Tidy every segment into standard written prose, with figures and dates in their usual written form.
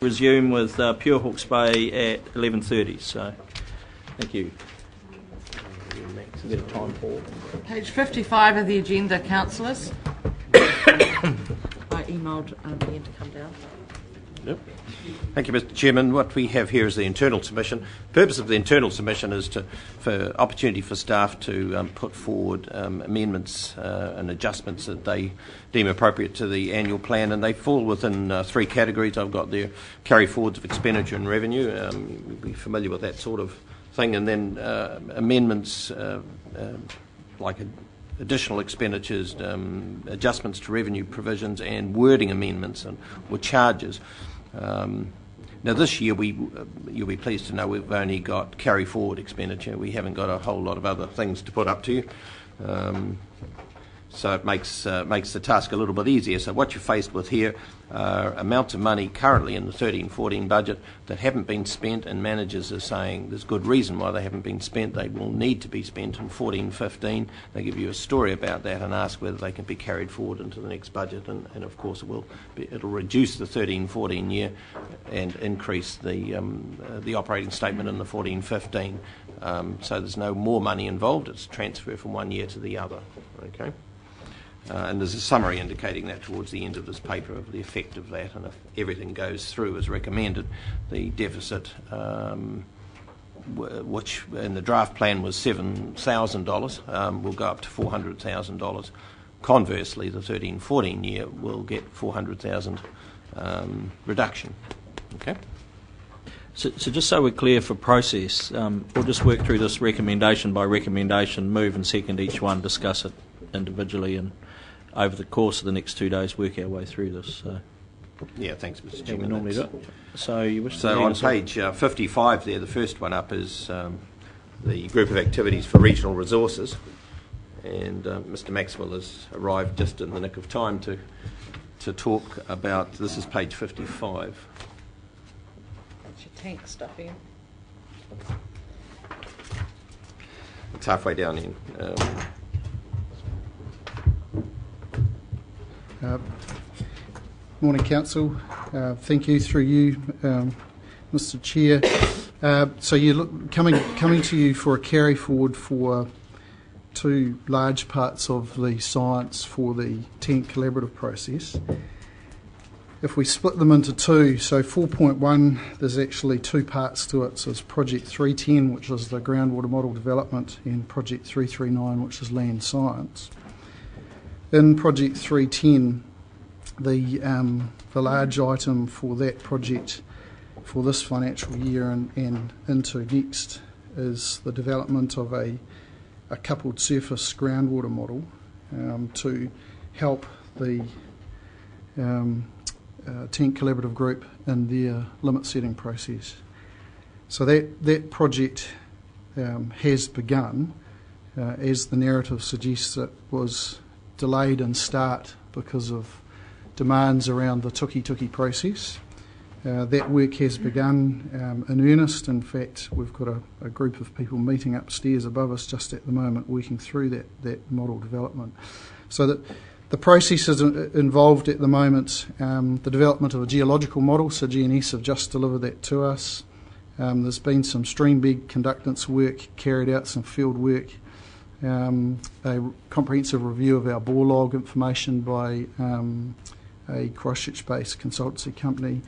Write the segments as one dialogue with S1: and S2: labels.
S1: Resume with Pure Hawke's Bay at 11:30. So, thank you. A bit of time, Paul.
S2: Page 55 of the agenda, councillors. I emailed Ian to come down.
S3: Yep. Thank you, Mr. Chairman. What we have here is the internal submission. The purpose of the internal submission is for opportunity for staff to put forward amendments and adjustments that they deem appropriate to the annual plan, and they fall within three categories. I've got their carry forwards of expenditure and revenue. You'll be familiar with that sort of thing, and then amendments like additional expenditures, adjustments to revenue provisions, and wording amendments or charges. Now this year you'll be pleased to know we've only got carry forward expenditure. We haven't got a whole lot of other things to put up to you. So it makes the task a little bit easier. So what you're faced with here are amounts of money currently in the 13-14 budget that haven't been spent, and managers are saying there's good reason why they haven't been spent. They will need to be spent in 14-15. They give you a story about that and ask whether they can be carried forward into the next budget. And of course it'll reduce the 13-14 year and increase the operating statement in the 14-15. So there's no more money involved. It's a transfer from one year to the other. Okay. And there's a summary indicating that towards the end of this paper of the effect of that, and if everything goes through as recommended, the deficit, which in the draft plan was $7,000, will go up to $400,000. Conversely, the 13-14 year will get $400,000 reduction. Okay.
S1: So just so we're clear for process, we'll just work through this recommendation by recommendation, move and second each one, discuss it individually, and over the course of the next 2 days work our way through this. So.
S3: Yeah, thanks, Mr. Chairman.
S1: We normally do it. So you wish to
S3: So on page 55 there, the first one up is the group of activities for regional resources, and Mr. Maxwell has arrived just in the nick of time to talk about, this is page 55.
S2: That's your tank stuff, Ian.
S3: It's halfway down in.
S4: Morning, Council. Thank you through you, Mr. Chair. So you're coming to you for a carry forward for two large parts of the science for the TENT collaborative process. If we split them into two, so 4.1, there's actually two parts to it. So it's Project 310, which is the groundwater model development, and Project 339, which is land science. In Project 310, the large item for that project for this financial year and into next is the development of a coupled surface groundwater model to help the TENT collaborative group in their limit setting process. So that project has begun, as the narrative suggests. It was delayed in start because of demands around the tuki process. That work has begun in earnest. In fact, we've got a group of people meeting upstairs above us just at the moment working through that model development. So that the process is involved at the moment, the development of a geological model. So GNS have just delivered that to us. There's been some stream bed conductance work carried out, some field work, a comprehensive review of our bore log information by a Christchurch-based consultancy company,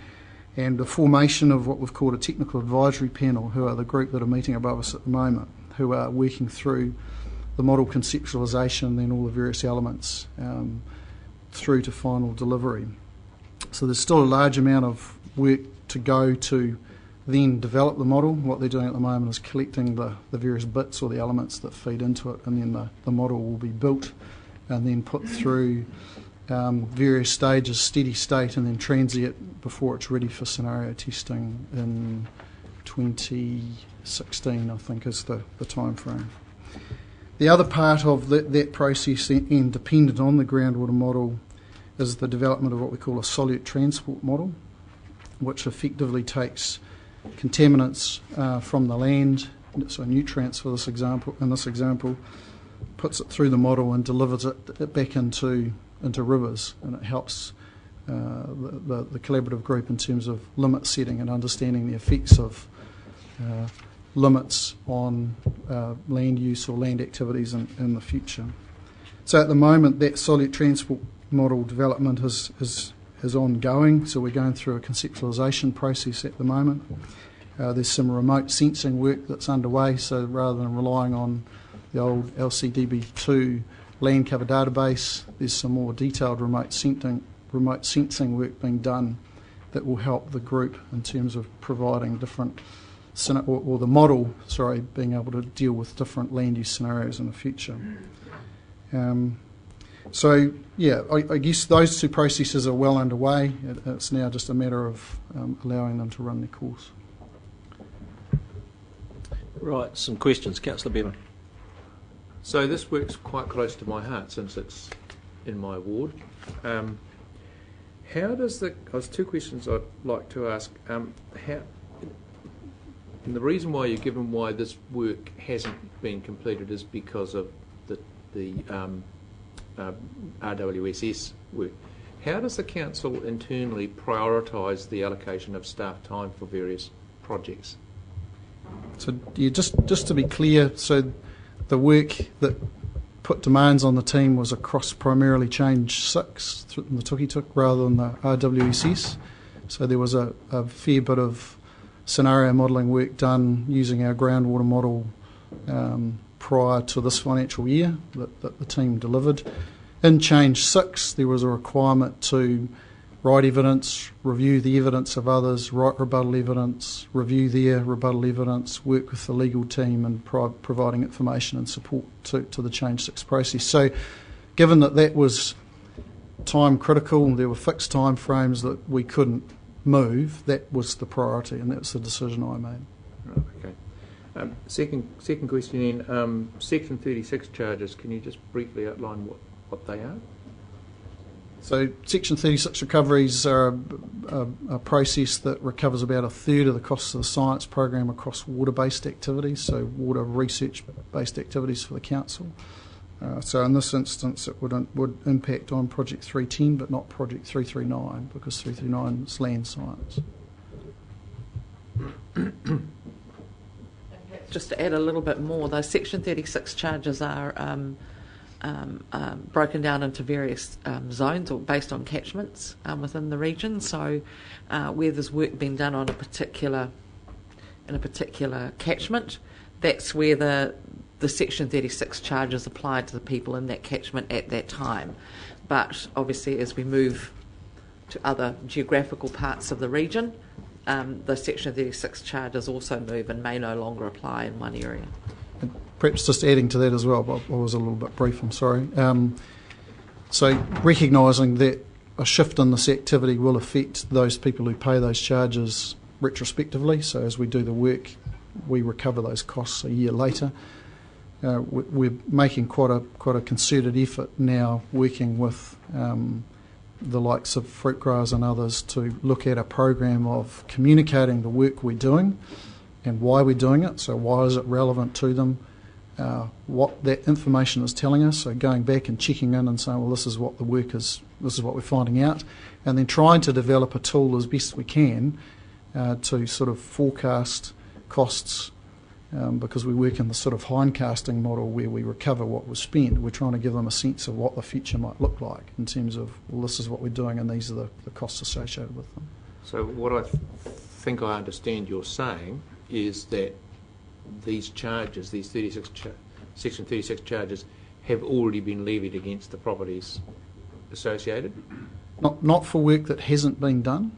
S4: and the formation of what we've called a technical advisory panel, who are the group that are meeting above us at the moment, who are working through the model conceptualisation and then all the various elements through to final delivery. So there's still a large amount of work to go to then develop the model. What they're doing at the moment is collecting the various bits or the elements that feed into it, and then the model will be built and then put through various stages, steady state and then transient, before it's ready for scenario testing in 2016, I think is the time frame. The other part of that process, and dependent on the groundwater model, is the development of what we call a solute transport model, which effectively takes contaminants from the land, so nutrients for this example, puts it through the model and delivers it back into rivers, and it helps the collaborative group in terms of limit setting and understanding the effects of limits on land use or land activities in the future. So at the moment, that solid transport model development is ongoing, so we're going through a conceptualisation process at the moment. There's some remote sensing work that's underway, so rather than relying on the old LCDB2 land cover database, there's some more detailed remote sensing work being done that will help the group in terms of providing different, or the model, being able to deal with different land use scenarios in the future. So, yeah, I guess those two processes are well underway. It's now just a matter of allowing them to run their course.
S1: Right, some questions. Councillor Bevan.
S5: So this works quite close to my heart since it's in my ward. How does there's two questions I'd like to ask. And the reason why you're given why this work hasn't been completed is because of the RWSS work. How does the council internally prioritise the allocation of staff time for various projects?
S4: So just to be clear, so the work that put demands on the team was across primarily change 6 in the Tuki rather than the RWSS. So there was a fair bit of scenario modelling work done using our groundwater model prior to this financial year that the team delivered. In change 6, there was a requirement to write evidence, review the evidence of others, write rebuttal evidence, review their rebuttal evidence, work with the legal team and providing information and support to the change 6 process. So given that was time critical, there were fixed time frames that we couldn't move, that was the priority and that's the decision I made.
S5: Right, okay. Second question in Section 36 charges, can you just briefly outline what they are?
S4: So Section 36 recoveries are a process that recovers about a third of the costs of the science program across water-based activities, so water research-based activities for the council. So in this instance it would impact on Project 310 but not Project 339 because 339 is land science.
S2: Just to add a little bit more, those Section 36 charges are broken down into various zones or based on catchments within the region. So where there's work being done on a particular catchment, that's where the Section 36 charges apply to the people in that catchment at that time. But obviously as we move to other geographical parts of the region, the Section 36 charges also move and may no longer apply in one area.
S4: And perhaps just adding to that as well, but I was a little bit brief, I'm sorry. So recognising that a shift in this activity will affect those people who pay those charges retrospectively, so as we do the work we recover those costs a year later. We're making quite a concerted effort now working with the likes of fruit growers and others to look at a program of communicating the work we're doing and why we're doing it, so why is it relevant to them, what that information is telling us, so going back and checking in and saying, well, this is what the work is, this is what we're finding out, and then trying to develop a tool as best we can to sort of forecast costs, because we work in the sort of hindcasting model where we recover what was spent. We're trying to give them a sense of what the future might look like in terms of, well, this is what we're doing and these are the costs associated with them.
S5: So what I think I understand you're saying is that these charges, these Section 36 charges, have already been levied against the properties associated?
S4: Not for work that hasn't been done.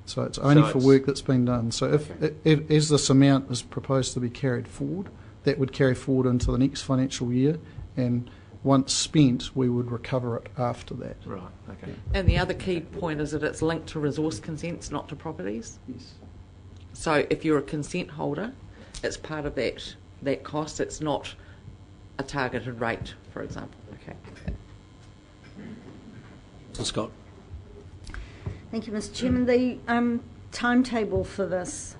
S4: So it's only for work that's been done. So if as this amount is proposed to be carried forward, that would carry forward into the next financial year, and once spent, we would recover it after that.
S5: Right, okay.
S2: And the other key point is that it's linked to resource consents, not to properties.
S4: Yes.
S2: So if you're a consent holder, it's part of that cost. It's not a targeted rate, for example. Okay.
S1: So Scott.
S6: Thank you, Mr. Chairman. The timetable for this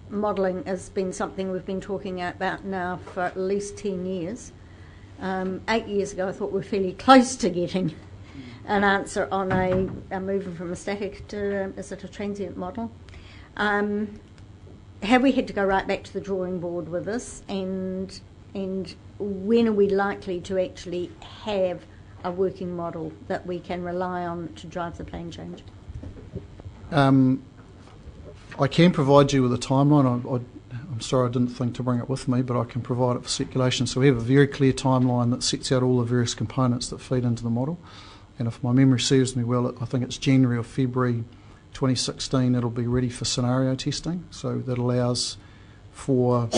S6: modelling has been something we've been talking about now for at least 10 years. 8 years ago, I thought we were fairly close to getting an answer on a moving from a static to is it a transient model. Have we had to go right back to the drawing board with this, and when are we likely to actually have a working model that we can rely on to drive the plan change?
S4: I can provide you with a timeline. I'm sorry I didn't think to bring it with me, but I can provide it for circulation. So we have a very clear timeline that sets out all the various components that feed into the model. And if my memory serves me well, I think it's January or February 2016 it'll be ready for scenario testing. So that allows for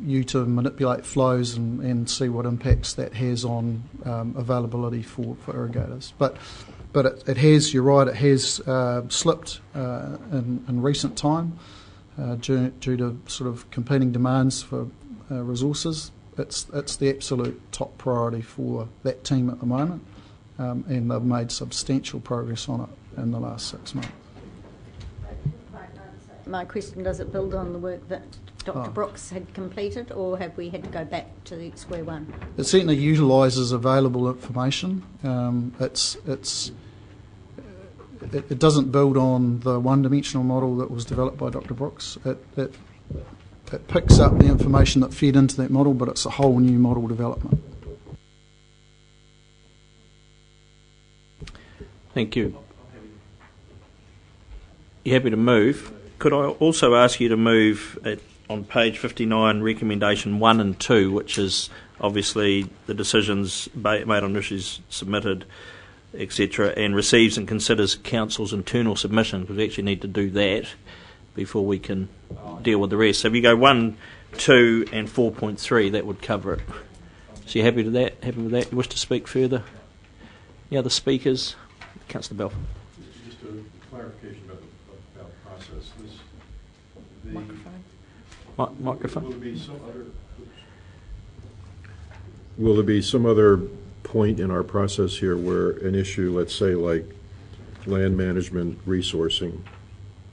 S4: you to manipulate flows and see what impacts that has on availability for irrigators. But it has, you're right, it has slipped in recent time due to sort of competing demands for resources. It's the absolute top priority for that team at the moment, and they've made substantial progress on it in the last 6 months.
S6: My question, does it build on the work that Dr. Brooks had completed, or have we had to go back to square one?
S4: It certainly utilises available information. It doesn't build on the one-dimensional model that was developed by Dr. Brooks. It picks up the information that fed into that model, but it's a whole new model development.
S1: Thank you. You happy to move? Could I also ask you to move on page 59, recommendation 1 and 2, which is obviously the decisions made on issues submitted, etc., and receives and considers council's internal submission, because we actually need to do that before we can deal with the rest. So if you go 1, 2 and 4.3, that would cover it. So you happy with that? Happy with that? You wish to speak further? Any other speakers? Councillor Belford.
S7: Just a clarification about process.
S1: Microphone.
S7: Will there be some other point in our process here where an issue, let's say like land management resourcing,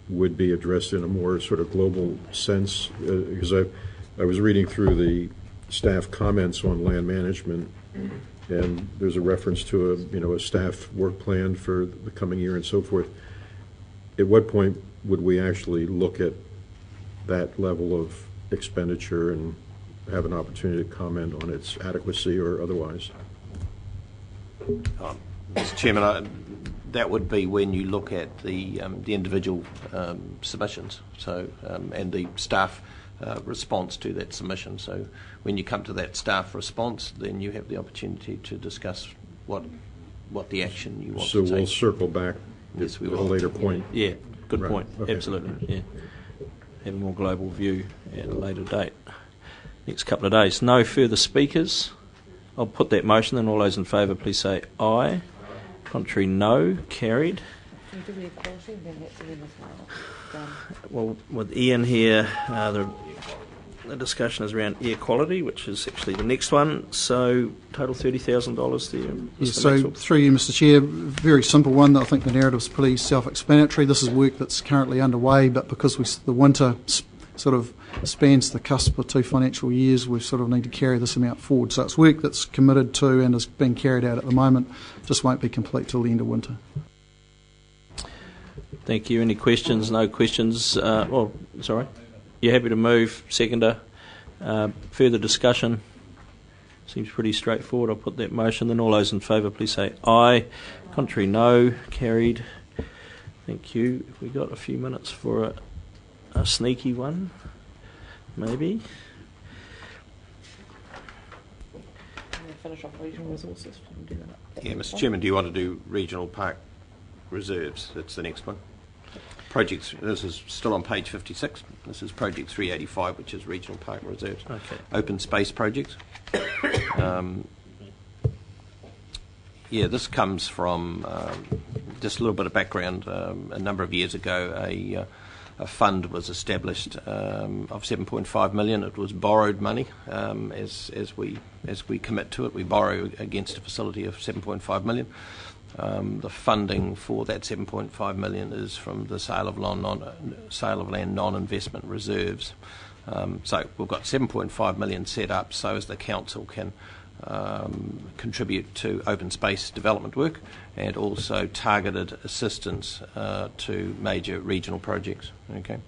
S7: would be addressed in a more sort of global sense? Because I was reading through the staff comments on land management, and there's a reference to a staff work plan for the coming year and so forth. At what point would we actually look at that level of expenditure and have an opportunity to comment on its adequacy or otherwise?
S3: Mr. Chairman, that would be when you look at the individual submissions, and the staff response to that submission. So when you come to that staff response, then you have the opportunity to discuss what the action you want to take.
S7: So we'll circle back
S3: yes, we
S7: at
S3: will.
S7: a later point.
S1: Yeah, good
S7: Right.
S1: point.
S7: Okay.
S1: Absolutely. Yeah, have a more global view at a later date. Next couple of days. No further speakers. I'll put that motion, then all those in favour please say aye. Contrary, no. Carried. Well, with Ian here, the discussion is around air quality, which is actually the next one. So, total $30,000 there.
S4: Yeah, so through you, Mr. Chair, very simple one. I think the narrative's pretty self-explanatory. This is work that's currently underway, but because the winter sort of spans the cusp of 2 financial years, we sort of need to carry this amount forward. So it's work that's committed to and is being carried out at the moment, just won't be complete till the end of winter.
S1: Thank you. Any questions? No questions? Sorry. You're happy to move? Seconder. Further discussion? Seems pretty straightforward. I'll put that motion. Then all those in favour please say aye. Contrary, no. Carried. Thank you. Have we got a few minutes for a sneaky one? Maybe.
S2: Finish off regional resources.
S3: Yeah, Mr. Chairman, do you want to do regional park reserves? That's the next one. Projects. This is still on page 56. This is project 385, which is regional park reserves.
S1: Okay.
S3: Open space projects. This comes from just a little bit of background. A number of years ago, a fund was established of 7.5 million. It was borrowed money. As we commit to it, we borrow against a facility of 7.5 million. The funding for that 7.5 million is from the sale of land non-investment reserves. So we've got 7.5 million set up so as the council can contribute to open space development work and also targeted assistance to major regional projects. Okay.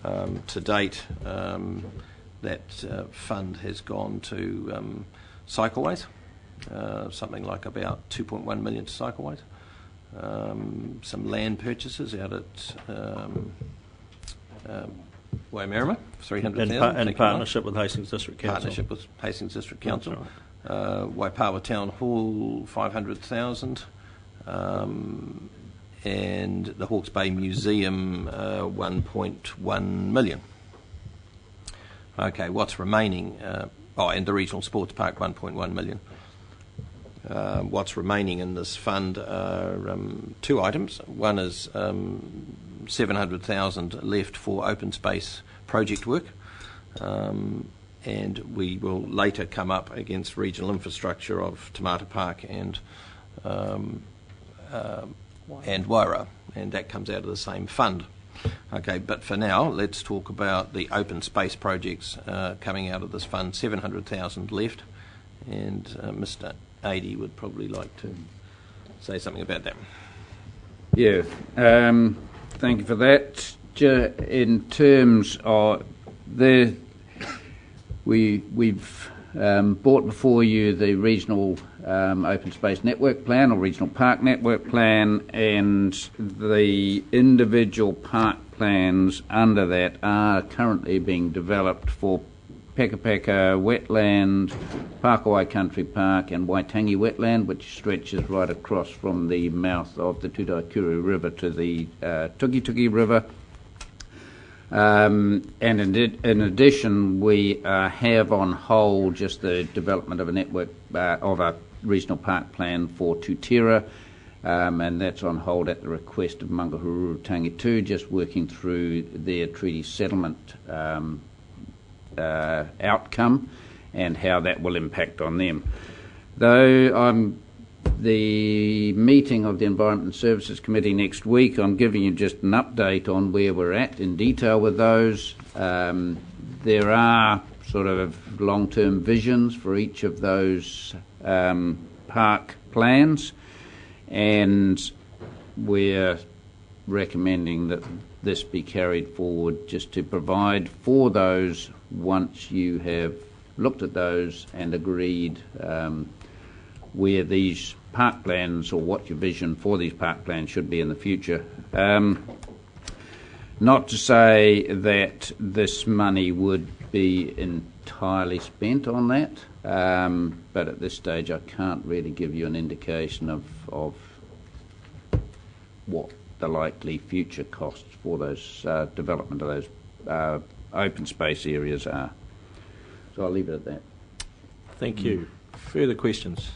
S3: To date, that fund has gone to cycleways, something like about 2.1 million to cycleways. Some land purchases out at Waimarama, 300,000.
S1: In partnership with Hastings District Council.
S3: Partnership with Hastings District Council. Waipawa Town Hall, 500,000. And the Hawke's Bay Museum, 1.1 million. Okay, what's remaining? And the Regional Sports Park, 1.1 million. What's remaining in this fund are two items. One is 700,000 left for open space project work, and we will later come up against regional infrastructure of Tamata Park and Waira, and that comes out of the same fund. Okay, but for now, let's talk about the open space projects coming out of this fund. 700,000 left, and Mr. Adey would probably like to say something about that.
S8: Yeah, thank you for that. In terms of we've brought before you the regional open space network plan or regional park network plan, and the individual park plans under that are currently being developed for Pekapeka Wetland, Pakowai Country Park and Waitangi Wetland, which stretches right across from the mouth of the Tutaikuru River to the Tukituki River. And in addition, we have on hold just the development of a network of a regional park plan for Tutira, and that's on hold at the request of Mangahuru Tangi 2, just working through their treaty settlement outcome and how that will impact on them. Though the meeting of the Environment and Services Committee next week, I'm giving you just an update on where we're at in detail with those. There are sort of long-term visions for each of those park plans, and we're recommending that this be carried forward just to provide for those once you have looked at those and agreed where these park plans or what your vision for these park plans should be in the future. Not to say that this money would be entirely spent on that, but at this stage I can't really give you an indication of what the likely future costs for those development of those open space areas are. So I'll leave it at that. Thank
S1: you. Further questions?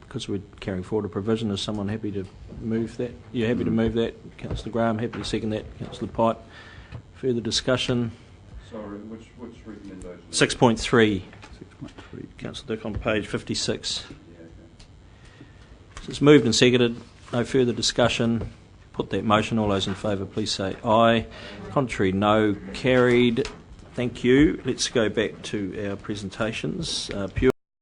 S1: Because we're carrying forward a provision, is someone happy to move that? You're happy to move that? Councillor Graham, happy to second that? Councillor Pipe. Further discussion?
S7: Sorry, which recommendation?
S1: 6.3. Councillor Dick on page 56.
S7: Yeah, okay.
S1: So it's moved and seconded. No further discussion. Put that motion. All those in favour, please say aye. Contrary, no. Carried. Thank you. Let's go back to our presentations. Pure